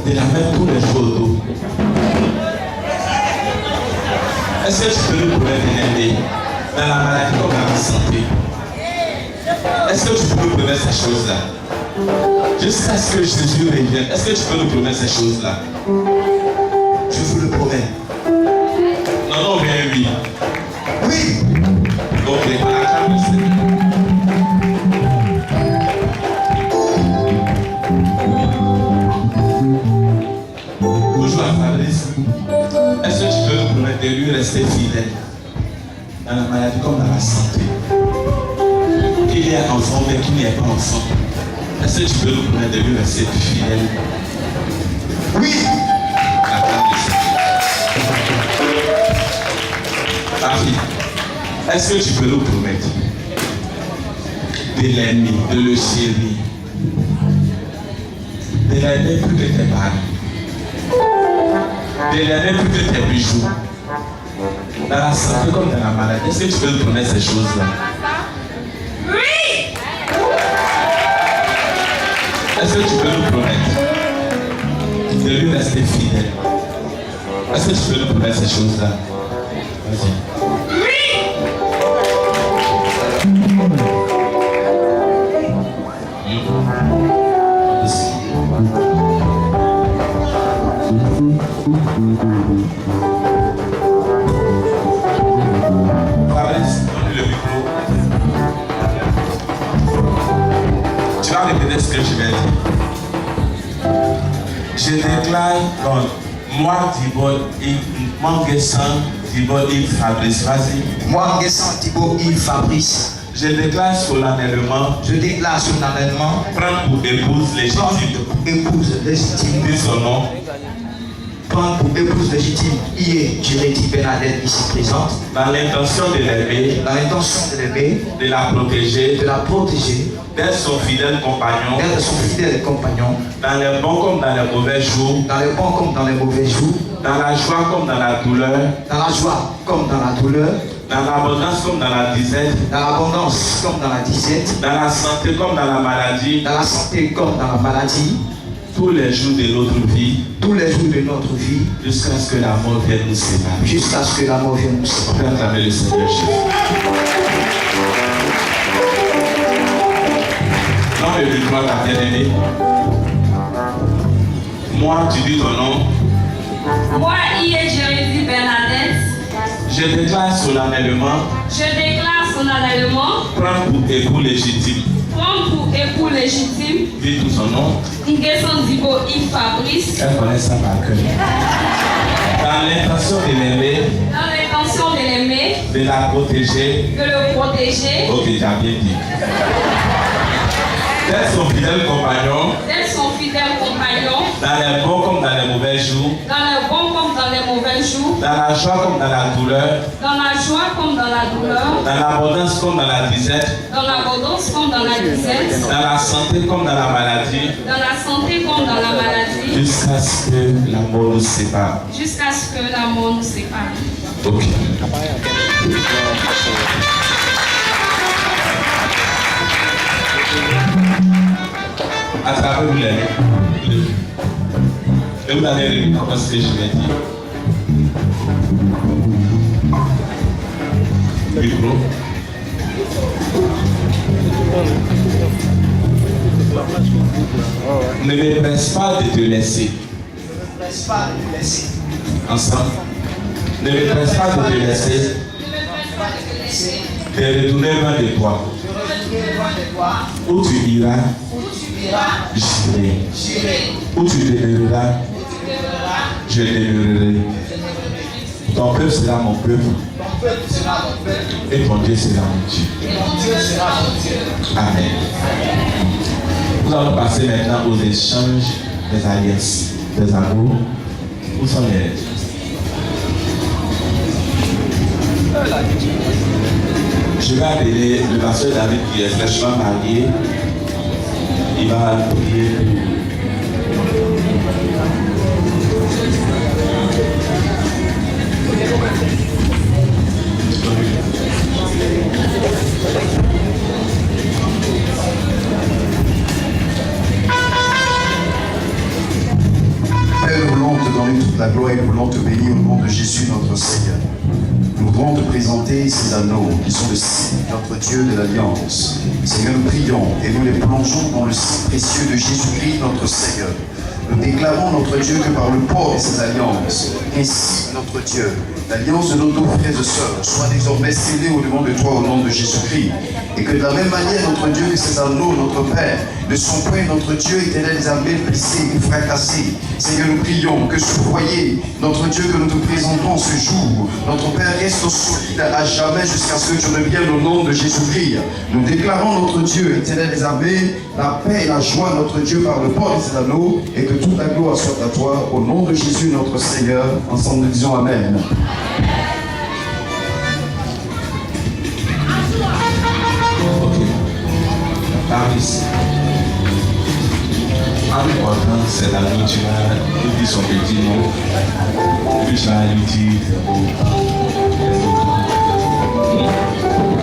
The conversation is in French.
de la mettre tous les jours au dos. Est-ce que tu peux nous promettre de l'aider dans la maladie comme dans la santé? Est-ce que tu peux nous promettre ces choses-là? Jusqu'à ce que Jésus revienne, est-ce que tu peux nous promettre ces choses-là? Je vous le promets. Non, non, bien oui. Oui. Donc, les paraclames, toujours à Fabrice. Est-ce que tu peux nous promettre de lui rester fidèle dans la maladie comme dans la santé? Qu'il y a enfant, mais qu'il n'y ait pas enfant. Est-ce que tu peux nous promettre de lui rester fidèle? Oui. Ma fille, est-ce que tu peux nous promettre de l'aimer, de le chérir, de l'aimer plus que tes parents, de l'aimer plus que tes bijoux, dans la santé comme dans la maladie? Est-ce que tu peux nous promettre ces choses-là? Oui! Est-ce que tu peux nous promettre de lui rester fidèle? Est-ce que tu peux nous promettre ces choses-là? Vas-y. Oui! Fabrice, donne le micro. Tu vas répéter ce que je vais dire. Je déclare donc, moi, Thibaut, Yves Fabrice, vas-y. Moi, Thibaut, Yves Fabrice. Je déclare solennellement. Prendre pour épouse légitime. Dis son nom. Prendre pour épouse légitime. Jéréty Bernadette ici présente. Dans l'intention de l'aimer. De la protéger. D'être son fidèle compagnon. Dans les bons comme dans les mauvais jours. Dans la joie comme dans la douleur. Dans l'abondance comme dans la disette. Dans la santé comme dans la maladie. Tous les jours de notre vie. Jusqu'à ce que la mort vienne nous séparer. Acclamez le Seigneur Jésus. Non, mais dis-moi ta bien-aimée. Moi, tu dis ton nom. Moi, Jéréty Bernadette. Je déclare solennellement. Prendre pour époux légitime. Dis tout son nom. Nguesson Thibaut Yves Fabrice. Elle connaît ça par cœur. Dans l'intention de l'aimer. De la protéger. Ok, tu as bien dit. D'être son fidèle compagnon. Dans les bons comme dans les mauvais jours. Dans la joie comme dans la douleur. Dans l'abondance comme dans la disette. Dans la santé comme dans la maladie. Jusqu'à ce que la mort nous sépare. Ok. Attrapez-vous les mains. Et vous allez répéter ce que je vais dire. Micro. Ne me presse pas de te laisser. Ensemble. Ne me presse pas de te laisser. De retourner loin de toi. Où tu iras, j'irai. Où tu demeureras, je demeurerai. Ton peuple sera mon peuple. Et ton Dieu sera mon Dieu. Amen. Nous allons passer maintenant aux échanges des alliances, des amours. Où sont les... Je vais appeler le pasteur David qui est fraîchement marié. Il va prier. la gloire et nous voulons te bénir au nom de Jésus notre Seigneur. Nous voudrons te présenter ces anneaux qui sont le signe de notre Dieu de l'Alliance. Seigneur, nous prions et nous les plongeons dans le sang précieux de Jésus-Christ notre Seigneur. Nous déclarons notre Dieu que par le port de ces alliances, ainsi notre Dieu, l'alliance de nos deux frères et sœurs, soit désormais scellée au devant de toi au nom de Jésus-Christ. Et que de la même manière, notre Dieu, que ces anneaux, notre Père, ne sont point notre Dieu éternel des armées blessés ou fracassés. Seigneur, nous prions que ce foyer, notre Dieu que nous te présentons ce jour, notre Père reste solide à jamais jusqu'à ce que tu reviennes au nom de Jésus-Christ. Nous déclarons notre Dieu éternel des armées, la paix et la joie, notre Dieu, par le port de ces anneaux, et que toute la gloire soit à toi, au nom de Jésus notre Seigneur. Ensemble nous disons Amen. Paris. Avec ordre, c'est la nuit, tu vas lui dire son petit nom, puis tu vas lui dire